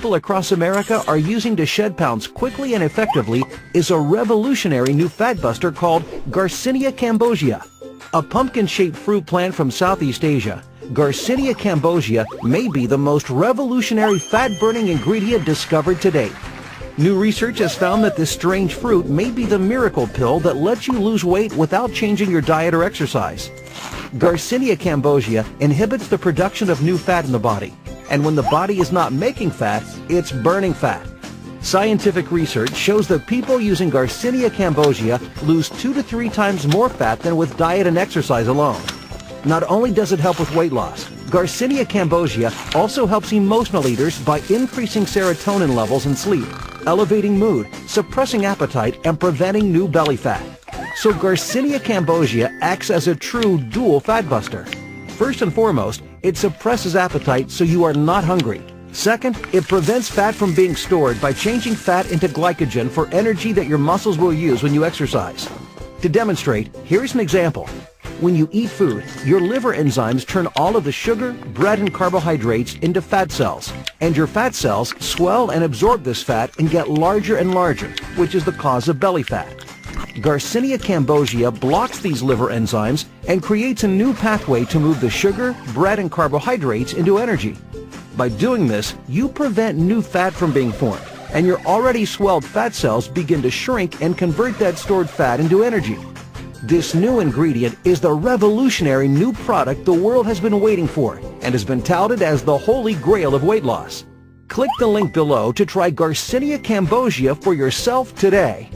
people across America are using to shed pounds quickly and effectively is a revolutionary new fat buster called Garcinia cambogia. A pumpkin-shaped fruit plant from Southeast Asia, Garcinia cambogia may be the most revolutionary fat-burning ingredient discovered to date. New research has found that this strange fruit may be the miracle pill that lets you lose weight without changing your diet or exercise. Garcinia cambogia inhibits the production of new fat in the body, and when the body is not making fat, it's burning fat. Scientific research shows that people using Garcinia cambogia lose 2 to 3 times more fat than with diet and exercise alone. Not only does it help with weight loss, Garcinia cambogia also helps emotional eaters by increasing serotonin levels in sleep, elevating mood, suppressing appetite, and preventing new belly fat. So Garcinia cambogia acts as a true dual fat buster. First and foremost, it suppresses appetite so you are not hungry. Second, it prevents fat from being stored by changing fat into glycogen for energy that your muscles will use when you exercise. To demonstrate, here's an example. When you eat food, your liver enzymes turn all of the sugar, bread, and carbohydrates into fat cells, and your fat cells swell and absorb this fat and get larger and larger, which is the cause of belly fat. Garcinia cambogia blocks these liver enzymes and creates a new pathway to move the sugar, bread, and carbohydrates into energy. By doing this, you prevent new fat from being formed, and your already swelled fat cells begin to shrink and convert that stored fat into energy. This new ingredient is the revolutionary new product the world has been waiting for and has been touted as the holy grail of weight loss. Click the link below to try Garcinia cambogia for yourself today.